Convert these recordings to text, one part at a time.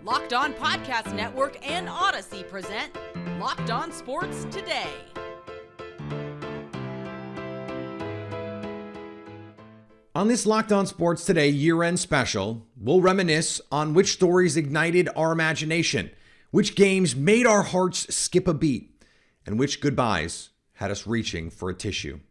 Locked On Podcast Network and Odyssey present Locked On Sports Today. On this Locked On Sports Today year-end special, we'll reminisce on which stories ignited our imagination, which games made our hearts skip a beat, and which goodbyes had us reaching for a tissue.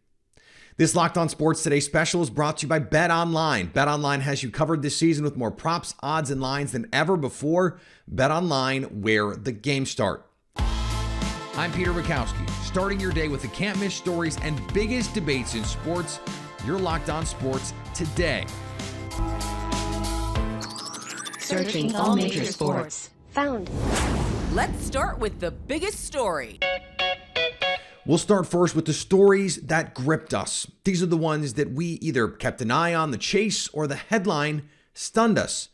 This Locked On Sports Today special is brought to you by BetOnline. BetOnline has you covered this season with more props, odds, and lines than ever before. BetOnline, where the games start. I'm Peter Bukowski, starting your day with the can't-miss stories and biggest debates in sports. You're Locked On Sports Today. Searching all major sports. Found. Let's start with the biggest story. We'll start first with the stories that gripped us. These are the ones that we either kept an eye on, the chase, or the headline stunned us.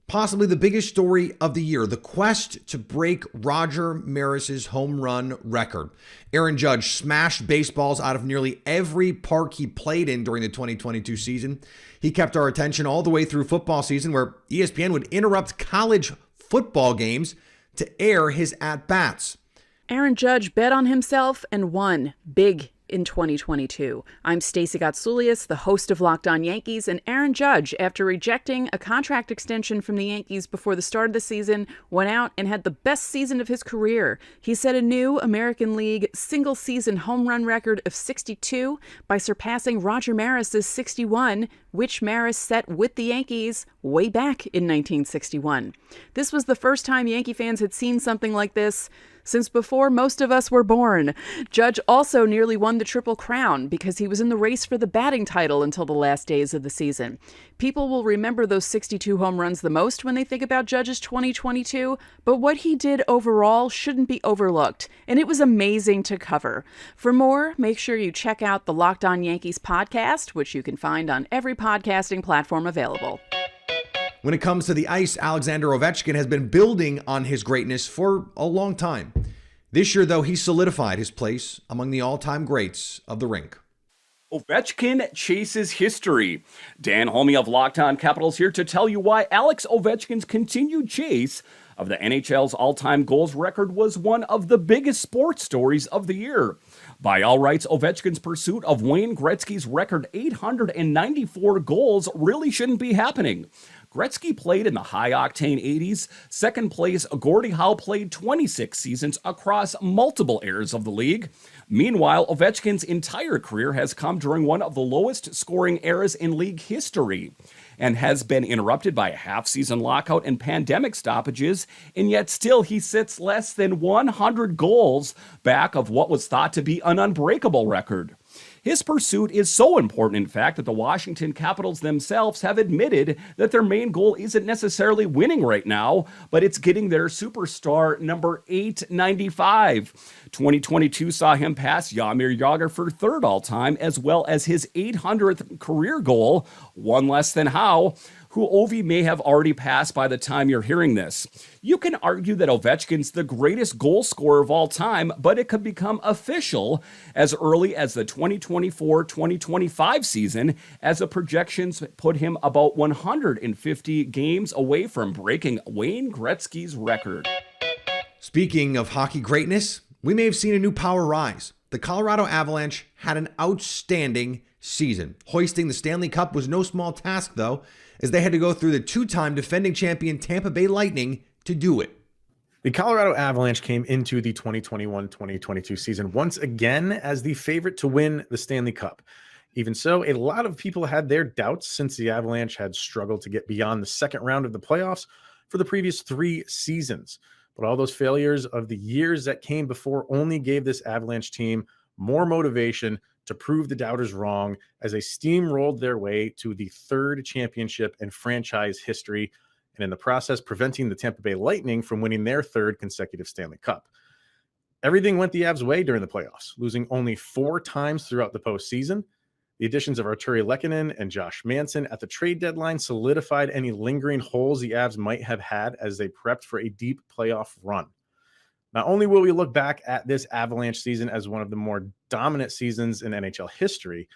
Possibly the biggest story of the year, the quest to break Roger Maris's home run record. Aaron Judge smashed baseballs out of nearly every park he played in during the 2022 season. He kept our attention all the way through football season, where ESPN would interrupt college football games to air his at-bats. Aaron Judge bet on himself and won big in 2022. I'm Stacey Gotsoulias, the host of Locked On Yankees, and Aaron Judge, after rejecting a contract extension from the Yankees before the start of the season, went out and had the best season of his career. He set a new American League single-season home run record of 62 by surpassing Roger Maris's 61, which Maris set with the Yankees way back in 1961. This was the first time Yankee fans had seen something like this since before most of us were born. Judge also nearly won the Triple Crown because he was in the race for the batting title until the last days of the season. People will remember those 62 home runs the most when they think about Judge's 2022, but what he did overall shouldn't be overlooked, and it was amazing to cover. For more, make sure you check out the Locked On Yankees podcast, which you can find on every podcasting platform available. When it comes to the ice, Alexander Ovechkin has been building on his greatness for a long time. This year, though, he solidified his place among the all-time greats of the rink. Ovechkin chases history. Dan Holme of Locked On Capitals here to tell you why Alex Ovechkin's continued chase of the NHL's all-time goals record was one of the biggest sports stories of the year. By all rights, Ovechkin's pursuit of Wayne Gretzky's record 894 goals really shouldn't be happening. Gretzky played in the high-octane 80s. Second place, Gordie Howe played 26 seasons across multiple eras of the league. Meanwhile, Ovechkin's entire career has come during one of the lowest scoring eras in league history and has been interrupted by a half-season lockout and pandemic stoppages, and yet still he sits less than 100 goals back of what was thought to be an unbreakable record. His pursuit is so important, in fact, that the Washington Capitals themselves have admitted that their main goal isn't necessarily winning right now, but it's getting their superstar number 895. 2022 saw him pass Jaromir Jagr for third all-time, as well as his 800th career goal, one less than Howe, who Ovi may have already passed by the time you're hearing this. You can argue that Ovechkin's the greatest goal scorer of all time, but it could become official as early as the 2024-2025 season, as the projections put him about 150 games away from breaking Wayne Gretzky's record. Speaking of hockey greatness, we may have seen a new power rise. The Colorado Avalanche had an outstanding season. Hoisting the Stanley Cup was no small task, though, as they had to go through the two-time defending champion Tampa Bay Lightning to do it. The Colorado Avalanche came into the 2021-2022 season once again as the favorite to win the Stanley Cup. Even so, a lot of people had their doubts since the Avalanche had struggled to get beyond the second round of the playoffs for the previous 3 seasons. But all those failures of the years that came before only gave this Avalanche team more motivation to prove the doubters wrong as they steamrolled their way to the 3rd championship in franchise history, and in the process preventing the Tampa Bay Lightning from winning their 3rd consecutive Stanley Cup. Everything went the Avs' way during the playoffs, losing only 4 times throughout the postseason. The additions of Arturi Lehkonen and Josh Manson at the trade deadline solidified any lingering holes the Avs might have had as they prepped for a deep playoff run. Not only will we look back at this Avalanche season as one of the more dominant seasons in NHL history,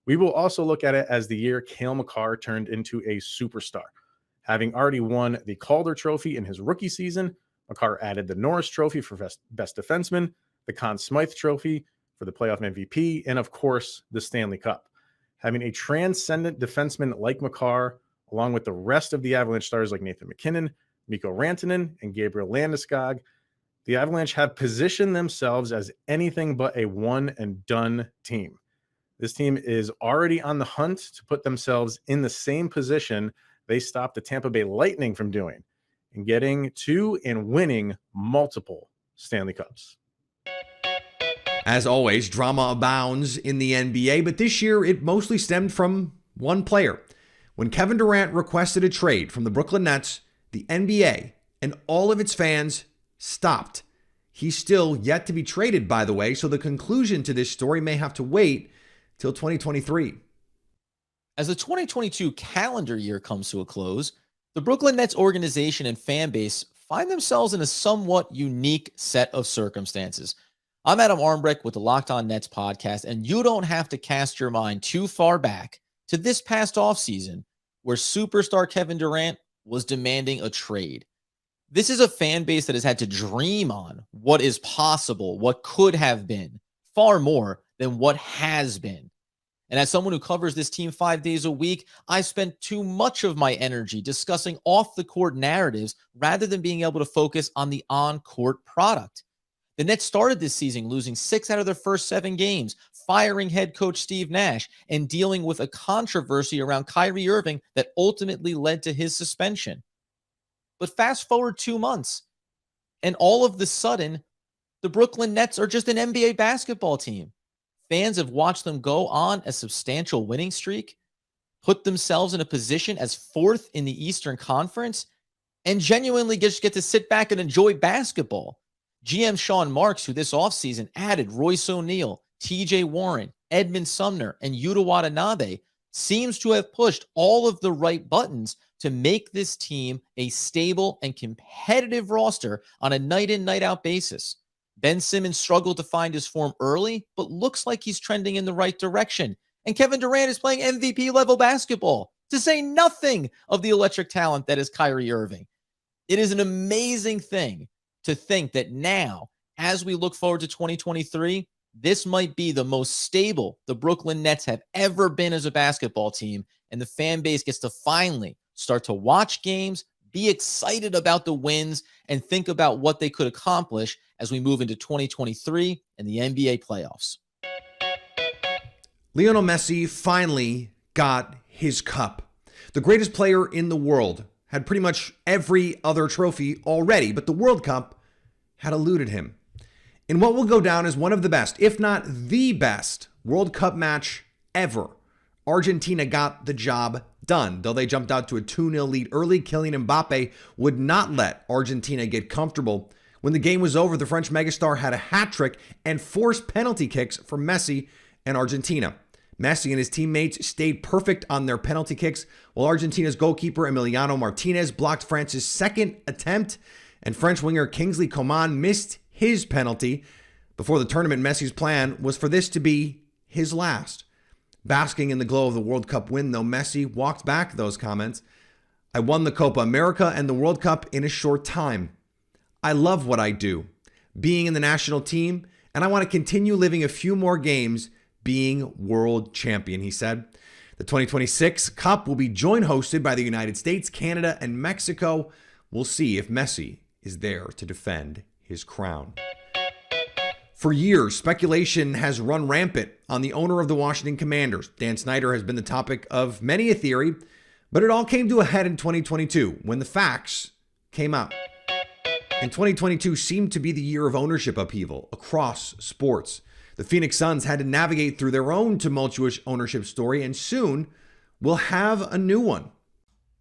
we will also look at it as the year Cale Makar turned into a superstar. Having already won the Calder Trophy in his rookie season, Makar added the Norris Trophy for best defenseman, the Conn Smythe Trophy for the playoff MVP, and of course, the Stanley Cup. Having a transcendent defenseman like Makar, along with the rest of the Avalanche stars like Nathan MacKinnon, Mikko Rantanen, and Gabriel Landeskog, the Avalanche have positioned themselves as anything but a one-and-done team. This team is already on the hunt to put themselves in the same position they stopped the Tampa Bay Lightning from doing, and getting to and winning multiple Stanley Cups. As always, drama abounds in the NBA, but this year it mostly stemmed from one player. When Kevin Durant requested a trade from the Brooklyn Nets, the NBA and all of its fans stopped. He's still yet to be traded, by the way, so the conclusion to this story may have to wait till 2023. As the 2022 calendar year comes to a close, the Brooklyn Nets organization and fan base find themselves in a somewhat unique set of circumstances. I'm Adam Armbrecht with the Locked On Nets podcast, and you don't have to cast your mind too far back to this past offseason where superstar Kevin Durant was demanding a trade. This is a fan base that has had to dream on what is possible, what could have been, far more than what has been. And as someone who covers this team 5 days a week, I spent too much of my energy discussing off-the-court narratives rather than being able to focus on the on-court product. The Nets started this season losing 6 out of their first 7 games, firing head coach Steve Nash, and dealing with a controversy around Kyrie Irving that ultimately led to his suspension. But fast forward 2 months, and all of the sudden, the Brooklyn Nets are just an NBA basketball team. Fans have watched them go on a substantial winning streak, put themselves in a position as 4th in the Eastern Conference, and genuinely just get to sit back and enjoy basketball. GM Sean Marks, who this offseason added Royce O'Neal, TJ Warren, Edmund Sumner, and Yuta Watanabe, seems to have pushed all of the right buttons to make this team a stable and competitive roster on a night-in, night-out basis. Ben Simmons struggled to find his form early, but looks like he's trending in the right direction. And Kevin Durant is playing MVP-level basketball, to say nothing of the electric talent that is Kyrie Irving. It is an amazing thing to think that now, as we look forward to 2023, this might be the most stable the Brooklyn Nets have ever been as a basketball team, and the fan base gets to finally start to watch games, be excited about the wins, and think about what they could accomplish as we move into 2023 and the NBA playoffs. Lionel Messi finally got his cup. The greatest player in the world had pretty much every other trophy already, but the World Cup had eluded him. In what will go down as one of the best, if not the best, World Cup match ever, Argentina got the job done. Though they jumped out to a 2-0 lead early, Kylian Mbappe would not let Argentina get comfortable. When the game was over, the French megastar had a hat trick and forced penalty kicks for Messi and Argentina. Messi and his teammates stayed perfect on their penalty kicks, while Argentina's goalkeeper Emiliano Martinez blocked France's second attempt, and French winger Kingsley Coman missed his penalty. Before the tournament, Messi's plan was for this to be his last. Basking in the glow of the World Cup win, though, Messi walked back those comments. I won the Copa America and the World Cup in a short time. I love what I do, being in the national team, and I want to continue living a few more games being world champion, he said. The 2026 Cup will be joint hosted by the United States, Canada, and Mexico. We'll see if Messi is there to defend his crown. For years, speculation has run rampant on the owner of the Washington Commanders. Dan Snyder has been the topic of many a theory, but it all came to a head in 2022 when the facts came out. And 2022 seemed to be the year of ownership upheaval across sports. The Phoenix Suns had to navigate through their own tumultuous ownership story, and soon we'll have a new one.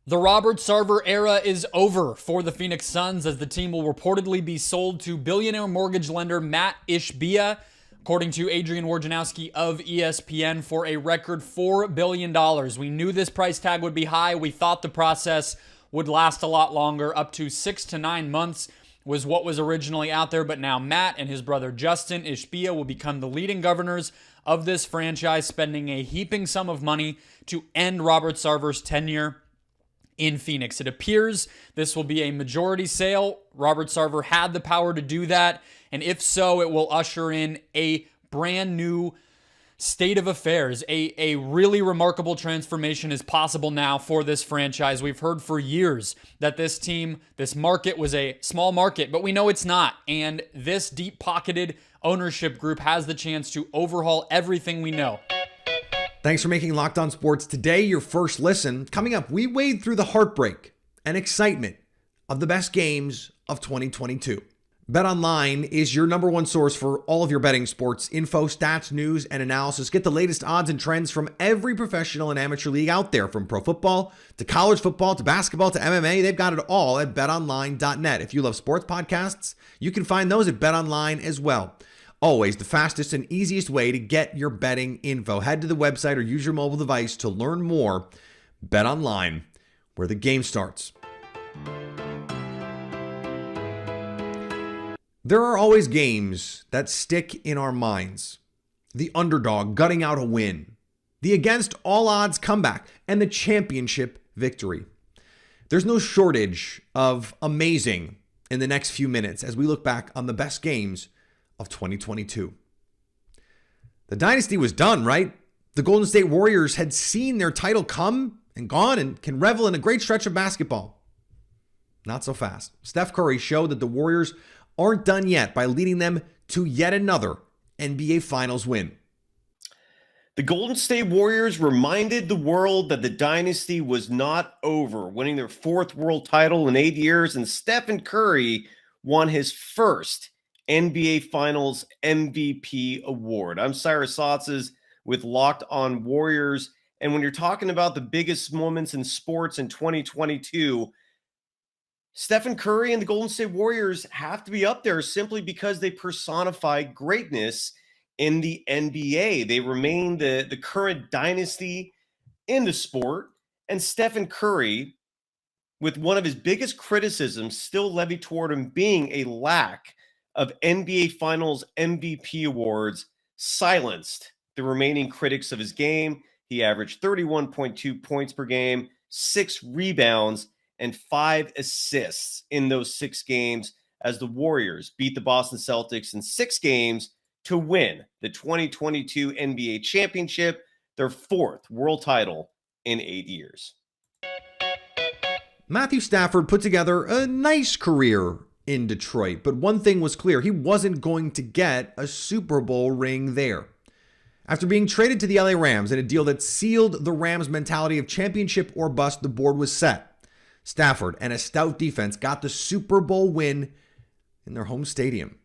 The Robert Sarver era is over for the Phoenix Suns, as the team will reportedly be sold to billionaire mortgage lender Matt Ishbia, according to Adrian Wojnarowski of ESPN, for a record $4 billion. We knew this price tag would be high. We thought the process would last a lot longer. Up to 6 to 9 months was what was originally out there, but now Matt and his brother Justin Ishbia will become the leading governors of this franchise, spending a heaping sum of money to end Robert Sarver's tenure. in Phoenix. It appears this will be a majority sale. Robert Sarver had the power to do that, and if so, it will usher in a brand new state of affairs. A really remarkable transformation is possible now for this franchise. We've heard for years that this team, this market was a small market, but we know it's not. And this deep-pocketed ownership group has the chance to overhaul everything we know. Thanks for making Locked On Sports today your first listen. Coming up, we wade through the heartbreak and excitement of the best games of 2022. BetOnline is your number one source for all of your betting sports info, stats, news, and analysis. Get the latest odds and trends from every professional and amateur league out there, from pro football to college football to basketball to MMA. They've got it all at betonline.net. If you love sports podcasts, you can find those at BetOnline as well. Always the fastest and easiest way to get your betting info. Head to the website or use your mobile device to learn more. BetOnline, where the game starts. There are always games that stick in our minds. The underdog gutting out a win, the against all odds comeback, and the championship victory. There's no shortage of amazing in the next few minutes as we look back on the best games of 2022. The dynasty was done, right? The Golden State Warriors had seen their title come and gone and can revel in a great stretch of basketball. Not so fast. Steph Curry showed that the Warriors aren't done yet by leading them to yet another NBA Finals win. The Golden State Warriors reminded the world that the dynasty was not over, winning their fourth world title in 8 years, and Stephen Curry won his first NBA Finals MVP award. I'm Cyrus Sotzes with Locked On Warriors. And when you're talking about the biggest moments in sports in 2022, Stephen Curry and the Golden State Warriors have to be up there simply because they personify greatness in the NBA. They remain the current dynasty in the sport. And Stephen Curry, with one of his biggest criticisms still levied toward him being a lack of NBA Finals MVP awards, silenced the remaining critics of his game. He averaged 31.2 points per game, 6 rebounds, and 5 assists in those 6 games as the Warriors beat the Boston Celtics in 6 games to win the 2022 NBA championship, their 4th world title in 8 years. Matthew Stafford put together a nice career in Detroit, but one thing was clear: he wasn't going to get a Super Bowl ring there. After being traded to the LA Rams in a deal that sealed the Rams' mentality of championship or bust, the board was set. Stafford and a stout defense got the Super Bowl win in their home stadium.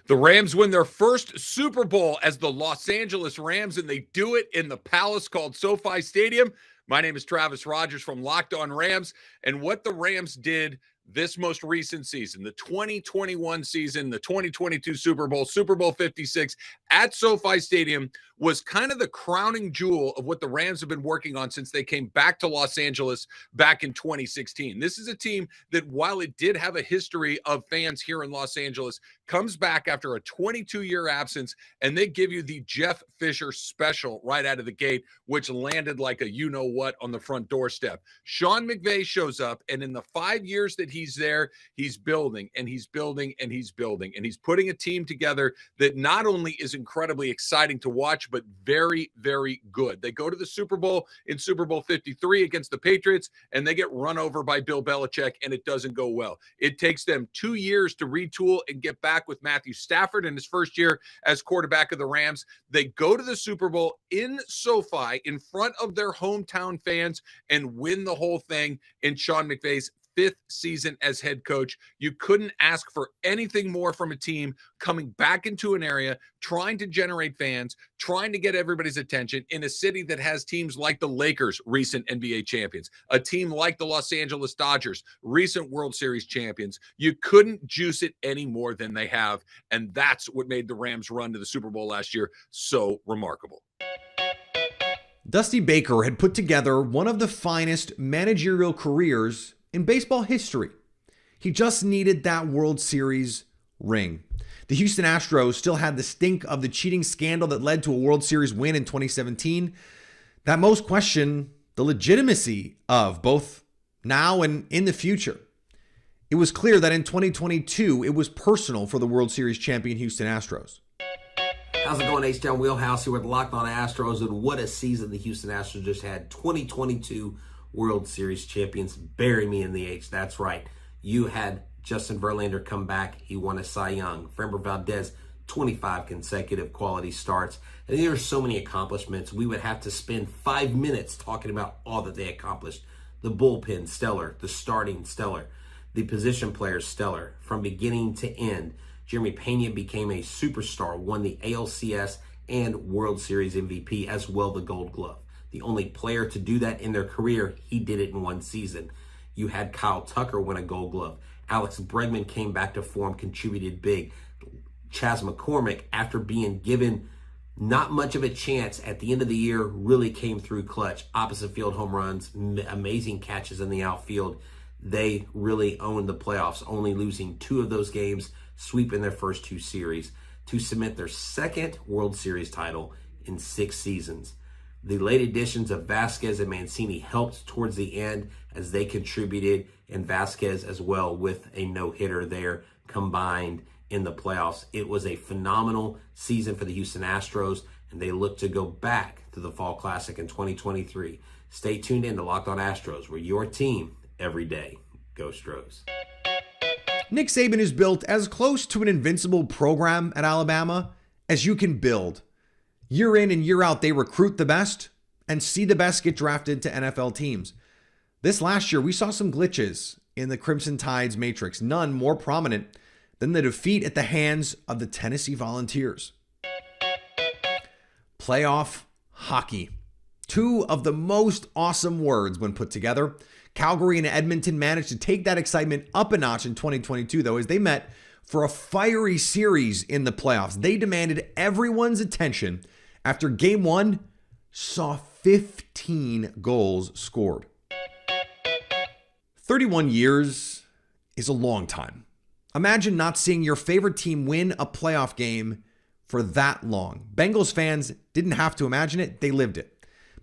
The Rams win their first Super Bowl as the Los Angeles Rams, and they do it in the palace called SoFi Stadium. My name is Travis Rogers from Locked On Rams, and what the Rams did this most recent season, the 2021 season, the 2022 Super Bowl, Super Bowl 56 at SoFi Stadium, was kind of the crowning jewel of what the Rams have been working on since they came back to Los Angeles back in 2016. This is a team that, while it did have a history of fans here in Los Angeles, comes back after a 22-year absence, and they give you the Jeff Fisher special right out of the gate, which landed like a you-know-what on the front doorstep. Sean McVay shows up, and in the 5 years that he's there, he's building, and he's building, and he's building, and he's putting a team together that not only is incredibly exciting to watch, but very, very good. They go to the Super Bowl in Super Bowl 53 against the Patriots, and they get run over by Bill Belichick, and it doesn't go well. It takes them 2 years to retool and get back with Matthew Stafford in his first year as quarterback of the Rams. They go to the Super Bowl in SoFi in front of their hometown fans and win the whole thing in Sean McVay's 5th season as head coach. You couldn't ask for anything more from a team coming back into an area, trying to generate fans, trying to get everybody's attention in a city that has teams like the Lakers, recent NBA champions, a team like the Los Angeles Dodgers, recent World Series champions. You couldn't juice it any more than they have, and that's what made the Rams' run to the Super Bowl last year so remarkable. Dusty Baker had put together one of the finest managerial careers in baseball history. He just needed that World Series ring. The Houston Astros still had the stink of the cheating scandal that led to a World Series win in 2017 that most question the legitimacy of both now and in the future. It was clear that in 2022, it was personal for the World Series champion Houston Astros. How's it going, H-Town Wheelhouse here with Locked On Astros, and what a season the Houston Astros just had. 2022 World Series champions. Bury me in the H. That's right. You had Justin Verlander come back. He won a Cy Young. Framber Valdez, 25 consecutive quality starts. And there are so many accomplishments. We would have to spend 5 minutes talking about all that they accomplished. The bullpen, stellar. The starting, stellar. The position players, stellar. From beginning to end, Jeremy Pena became a superstar, won the ALCS and World Series MVP, as well the Gold Glove. The only player to do that in their career, he did it in one season. You had Kyle Tucker win a Gold Glove. Alex Bregman came back to form, contributed big. Chas McCormick, after being given not much of a chance at the end of the year, really came through clutch. Opposite field home runs, amazing catches in the outfield. They really owned the playoffs, only losing 2 of those games, sweeping their first 2 series to cement their second World Series title in 6 seasons. The late additions of Vasquez and Mancini helped towards the end as they contributed, and Vasquez as well with a no-hitter there combined in the playoffs. It was a phenomenal season for the Houston Astros, and they look to go back to the Fall Classic in 2023. Stay tuned in to Locked On Astros, where your team every day. Go Stros. Nick Saban is built as close to an invincible program at Alabama as you can build. Year in and year out, they recruit the best and see the best get drafted to NFL teams. This last year, we saw some glitches in the Crimson Tide's matrix, none more prominent than the defeat at the hands of the Tennessee Volunteers. Playoff hockey. 2 of the most awesome words when put together. Calgary and Edmonton managed to take that excitement up a notch in 2022, though, as they met for a fiery series in the playoffs. They demanded everyone's attention after Game 1 saw 15 goals scored. 31 years is a long time. Imagine not seeing your favorite team win a playoff game for that long. Bengals fans didn't have to imagine it, they lived it.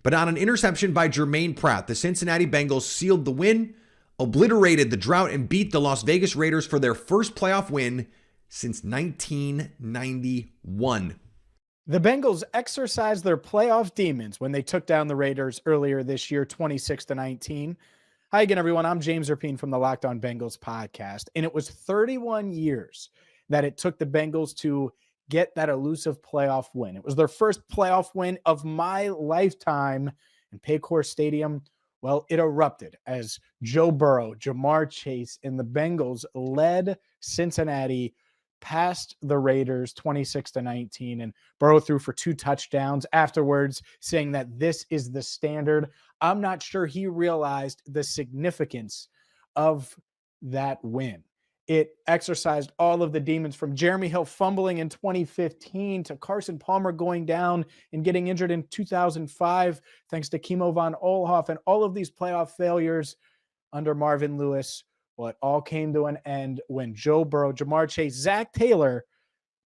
But on an interception by Jermaine Pratt, the Cincinnati Bengals sealed the win, obliterated the drought, and beat the Las Vegas Raiders for their first playoff win since 1991. The Bengals exercised their playoff demons when they took down the Raiders earlier this year, 26-19. Hi again, everyone. I'm James Rapien from the Locked On Bengals podcast, and it was 31 years that it took the Bengals to get that elusive playoff win. It was their first playoff win of my lifetime, and Paycor Stadium, well, it erupted as Joe Burrow, Jamar Chase, and the Bengals led Cincinnati past the Raiders 26-19, and Burrow threw for 2 touchdowns afterwards, saying that this is the standard. I'm not sure he realized the significance of that win. It exercised all of the demons, from Jeremy Hill fumbling in 2015 to Carson Palmer going down and getting injured in 2005, thanks to Kimo von Oelhoff, and all of these playoff failures under Marvin Lewis. Well, it all came to an end when Joe Burrow, Jamar Chase, Zach Taylor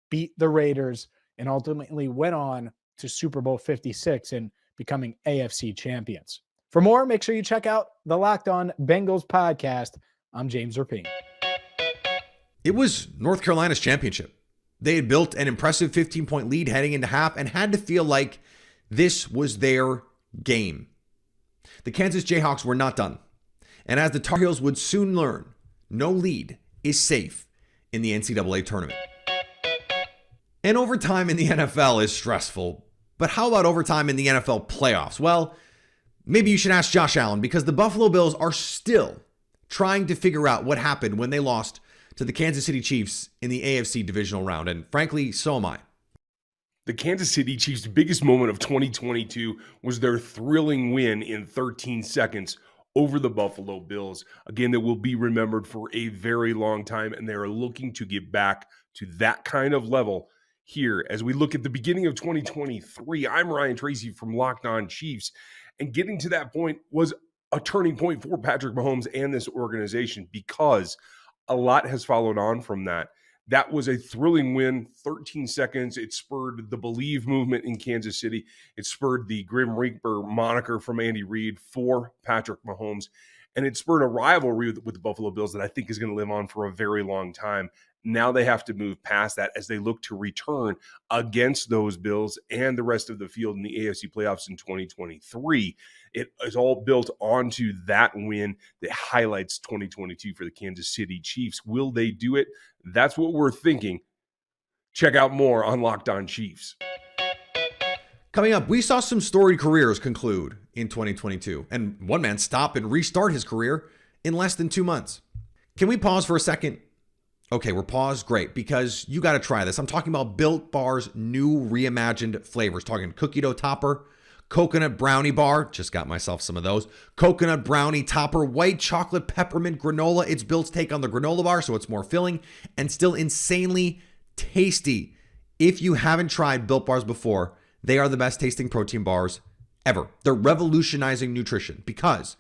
beat the Raiders and ultimately went on to Super Bowl 56 and becoming AFC champions. For more, make sure you check out the Locked On Bengals podcast. I'm James Rapien. It was North Carolina's championship. They had built an impressive 15-point lead heading into half and had to feel like this was their game. The Kansas Jayhawks were not done. And as the Tar Heels would soon learn, no lead is safe in the NCAA tournament. And overtime in the NFL is stressful. But how about overtime in the NFL playoffs? Well, maybe you should ask Josh Allen, because the Buffalo Bills are still trying to figure out what happened when they lost to the Kansas City Chiefs in the AFC divisional round. And frankly, so am I. The Kansas City Chiefs' biggest moment of 2022 was their thrilling win in 13 seconds over the Buffalo Bills. Again, that will be remembered for a very long time, and they are looking to get back to that kind of level here. As we look at the beginning of 2023, I'm Ryan Tracy from Locked On Chiefs, and getting to that point was a turning point for Patrick Mahomes and this organization, because a lot has followed on from that. That was a thrilling win, 13 seconds. It spurred the Believe movement in Kansas City. It spurred the Grim Reaper moniker from Andy Reid for Patrick Mahomes. And it spurred a rivalry with the Buffalo Bills that I think is going to live on for a very long time. Now they have to move past that as they look to return against those Bills and the rest of the field in the AFC playoffs in 2023. It is all built onto that win that highlights 2022 for the Kansas City Chiefs. Will they do it? That's what we're thinking. Check out more on Locked On Chiefs. Coming up, we saw some storied careers conclude in 2022, and one man stop and restart his career in less than 2 months. Can we pause for a second? Okay, we're paused. Great, because you got to try this. I'm talking about Built Bar's new reimagined flavors. Talking cookie dough topper, coconut brownie bar. Just got myself some of those. Coconut brownie topper, white chocolate peppermint granola. It's Built's take on the granola bar, so it's more filling and still insanely tasty. If you haven't tried Built Bars before, they are the best tasting protein bars ever. They're revolutionizing nutrition because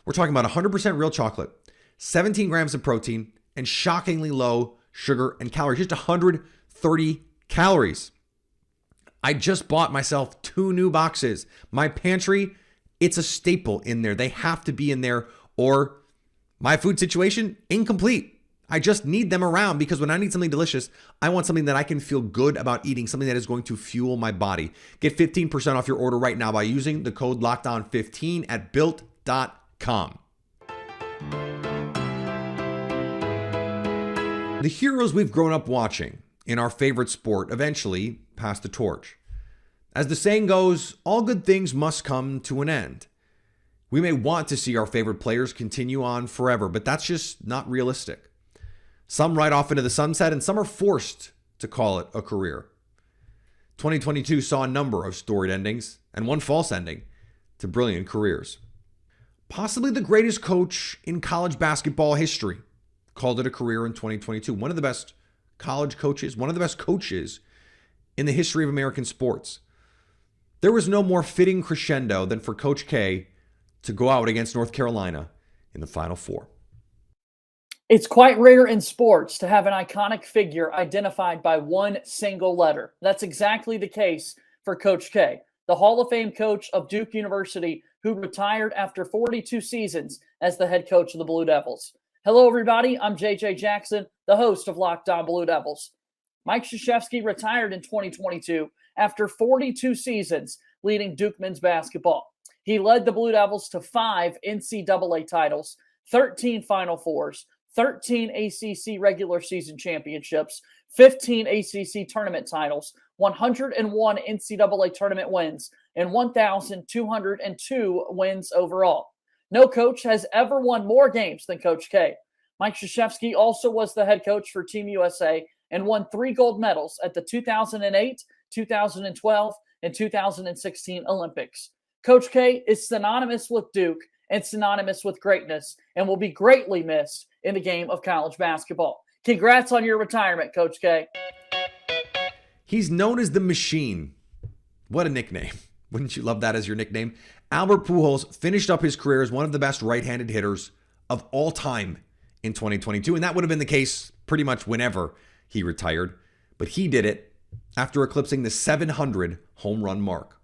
we're talking about 100% real chocolate, 17 grams of protein, and shockingly low sugar and calories, just 130 calories. I just bought myself 2 new boxes. My pantry, it's a staple in there. They have to be in there or my food situation, incomplete. I just need them around because when I need something delicious, I want something that I can feel good about eating, something that is going to fuel my body. Get 15% off your order right now by using the code LOCKEDON15 at built.com. The heroes we've grown up watching in our favorite sport eventually pass the torch. As the saying goes, all good things must come to an end. We may want to see our favorite players continue on forever, but that's just not realistic. Some ride off into the sunset and some are forced to call it a career. 2022 saw a number of storied endings and one false ending to brilliant careers. Possibly the greatest coach in college basketball history called it a career in 2022. One of the best college coaches, one of the best coaches in the history of American sports. There was no more fitting crescendo than for Coach K to go out against North Carolina in the Final Four. It's quite rare in sports to have an iconic figure identified by one single letter. That's exactly the case for Coach K, the Hall of Fame coach of Duke University who retired after 42 seasons as the head coach of the Blue Devils. Hello, everybody. I'm JJ Jackson, the host of Locked On Blue Devils. Mike Krzyzewski retired in 2022 after 42 seasons leading Duke men's basketball. He led the Blue Devils to 5 NCAA titles, 13 Final Fours, 13 ACC regular season championships, 15 ACC tournament titles, 101 NCAA tournament wins, and 1,202 wins overall. No coach has ever won more games than Coach K. Mike Krzyzewski also was the head coach for Team USA and won 3 gold medals at the 2008, 2012, and 2016 Olympics. Coach K is synonymous with Duke and synonymous with greatness and will be greatly missed in the game of college basketball. Congrats on your retirement, Coach K. He's known as the Machine. What a nickname. Wouldn't you love that as your nickname? Albert Pujols finished up his career as one of the best right-handed hitters of all time in 2022, and that would have been the case pretty much whenever he retired. But he did it after eclipsing the 700 home run mark.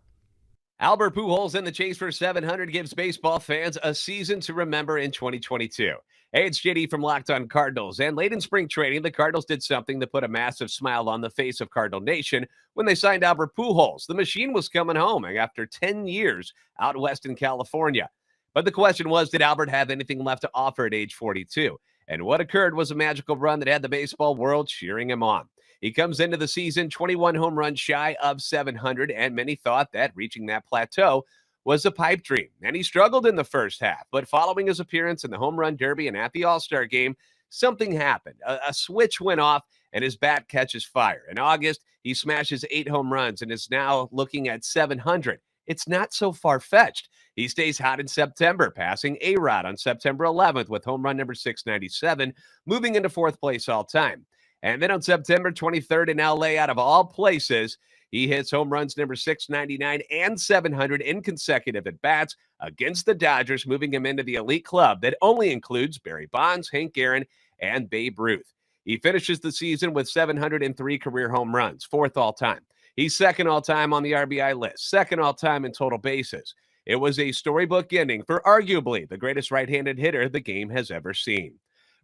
Albert Pujols in the chase for 700 gives baseball fans a season to remember in 2022. Hey, it's JD from Locked On Cardinals. And late in spring training, the Cardinals did something that put a massive smile on the face of Cardinal Nation when they signed Albert Pujols. The machine was coming home after 10 years out west in California. But the question was, did Albert have anything left to offer at age 42? And what occurred was a magical run that had the baseball world cheering him on. He comes into the season 21 home runs shy of 700, and many thought that reaching that plateau was a pipe dream. And he struggled in the first half, but following his appearance in the Home Run Derby and at the All-Star Game, something happened. A switch went off, and his bat catches fire. In August, he smashes 8 home runs and is now looking at 700. It's not so far-fetched. He stays hot in September, passing A-Rod on September 11th with home run number 697, moving into 4th place all-time. And then on September 23rd in LA, out of all places, he hits home runs number 699 and 700 in consecutive at-bats against the Dodgers, moving him into the elite club that only includes Barry Bonds, Hank Aaron, and Babe Ruth. He finishes the season with 703 career home runs, 4th all-time. He's 2nd all-time on the RBI list, 2nd all-time in total bases. It was a storybook ending for arguably the greatest right-handed hitter the game has ever seen.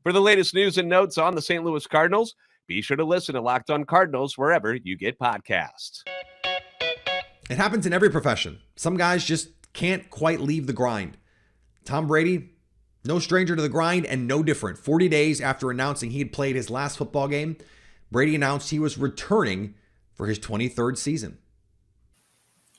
For the latest news and notes on the St. Louis Cardinals, be sure to listen to Locked On Cardinals wherever you get podcasts. It happens in every profession. Some guys just can't quite leave the grind. Tom Brady, no stranger to the grind and no different. 40 days after announcing he had played his last football game, Brady announced he was returning for his 23rd season.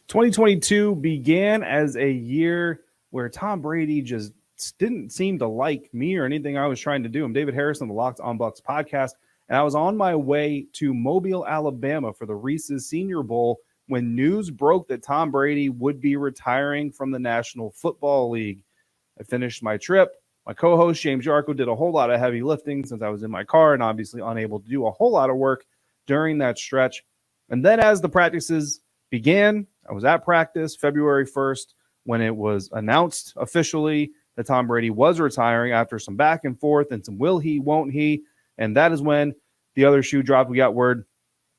2022 began as a year where Tom Brady just didn't seem to like me or anything I was trying to do. I'm David Harrison, the Locked On Bucs podcast, and I was on my way to Mobile, Alabama for the Reese's Senior Bowl when news broke that Tom Brady would be retiring from the National Football League. I finished my trip. My co-host, James Yarko, did a whole lot of heavy lifting since I was in my car and obviously unable to do a whole lot of work during that stretch. And then as the practices began, I was at practice February 1st when it was announced officially that Tom Brady was retiring after some back and forth and some will he, won't he. And that is when the other shoe dropped. We got word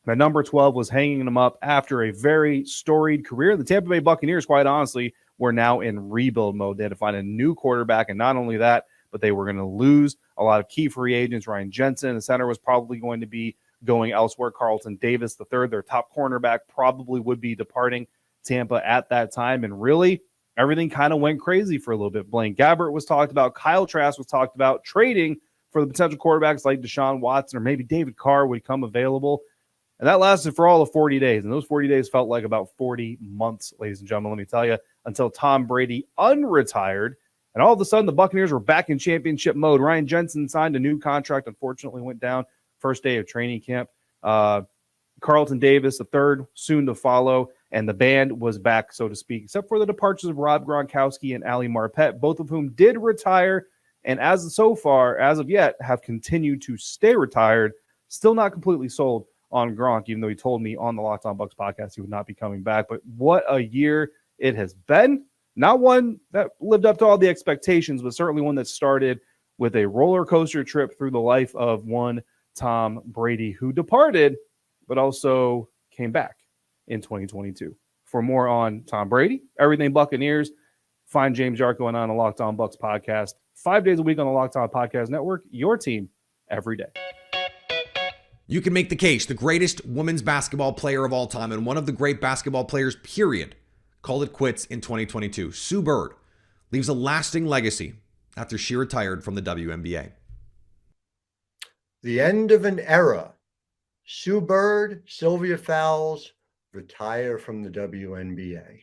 that number 12 was hanging him up after a very storied career. The Tampa Bay Buccaneers, quite honestly, were now in rebuild mode. They had to find a new quarterback. And not only that, but they were going to lose a lot of key free agents. Ryan Jensen, the center, was probably going to be going elsewhere. Carlton Davis III, their top cornerback, probably would be departing Tampa at that time. And really, everything kind of went crazy for a little bit. Blaine Gabbert was talked about. Kyle Trask was talked about. Trading for the potential quarterbacks like Deshaun Watson or maybe David Carr would come available. And that lasted for all of 40 days. And those 40 days felt like about 40 months, ladies and gentlemen, let me tell you, until Tom Brady unretired. And all of a sudden, the Buccaneers were back in championship mode. Ryan Jensen signed a new contract, unfortunately went down first day of training camp. Carlton Davis, III, soon to follow. And the band was back, so to speak, except for the departures of Rob Gronkowski and Ali Marpet, both of whom did retire. And as of yet, have continued to stay retired. Still not completely sold on Gronk, even though he told me on the Locked On Bucs podcast he would not be coming back. But what a year it has been. Not one that lived up to all the expectations, but certainly one that started with a roller coaster trip through the life of one Tom Brady, who departed, but also came back in 2022. For more on Tom Brady, everything Buccaneers, find James Yarko and on the Locked On Bucs podcast 5 days a week on the Locked On Podcast Network, your team every day. You can make the case the greatest women's basketball player of all time and one of the great basketball players, period, called it quits in 2022. Sue Bird leaves a lasting legacy after she retired from the WNBA. The end of an era. Sue Bird, Sylvia Fowles retire from the WNBA.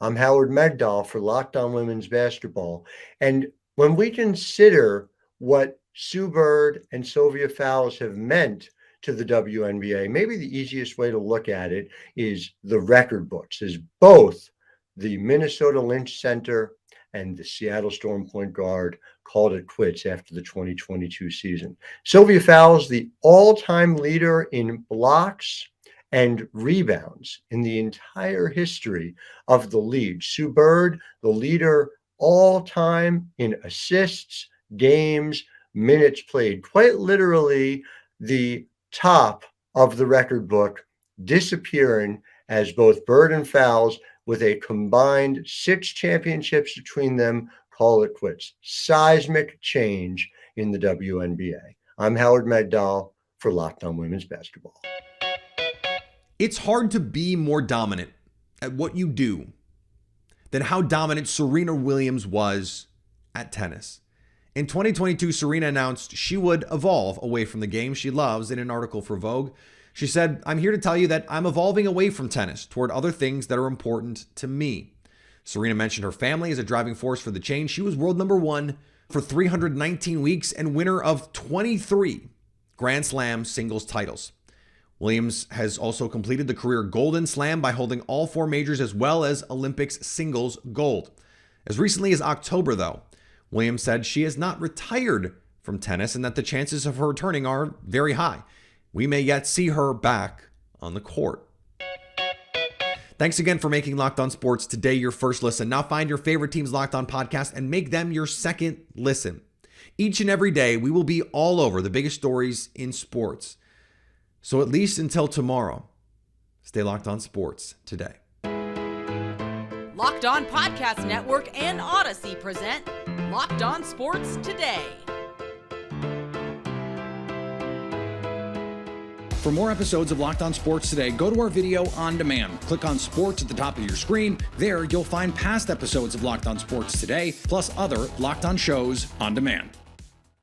I'm Howard Megdal for Locked On Women's Basketball. And when we consider what Sue Bird and Sylvia Fowles have meant to the WNBA, maybe the easiest way to look at it is the record books, as both the Minnesota Lynch Center and the Seattle Storm point guard called it quits after the 2022 season. Sylvia Fowles, the all-time leader in blocks and rebounds in the entire history of the league. Sue Bird, the leader all-time in assists, games, minutes played. Quite literally the top of the record book, disappearing as both Bird and Fowles, with a combined 6 championships between them, call it quits. Seismic change in the WNBA. I'm Howard Megdal for Locked On Women's Basketball. It's hard to be more dominant at what you do than how dominant Serena Williams was at tennis. In 2022, Serena announced she would evolve away from the game she loves in an article for Vogue. She said, "I'm here to tell you that I'm evolving away from tennis toward other things that are important to me." Serena mentioned her family as a driving force for the change. She was world number 1 for 319 weeks and winner of 23 Grand Slam singles titles. Williams has also completed the career Golden Slam by holding all 4 majors as well as Olympics singles gold. As recently as October, though, Williams said she has not retired from tennis and that the chances of her returning are very high. We may yet see her back on the court. Thanks again for making Locked On Sports today your first listen. Now find your favorite team's Locked On podcast and make them your second listen. Each and every day, we will be all over the biggest stories in sports. So at least until tomorrow, stay locked on sports today. Locked On Podcast Network and Odyssey present Locked On Sports Today. For more episodes of Locked On Sports Today, go to our video on demand. Click on Sports at the top of your screen. There, you'll find past episodes of Locked On Sports Today, plus other Locked On shows on demand.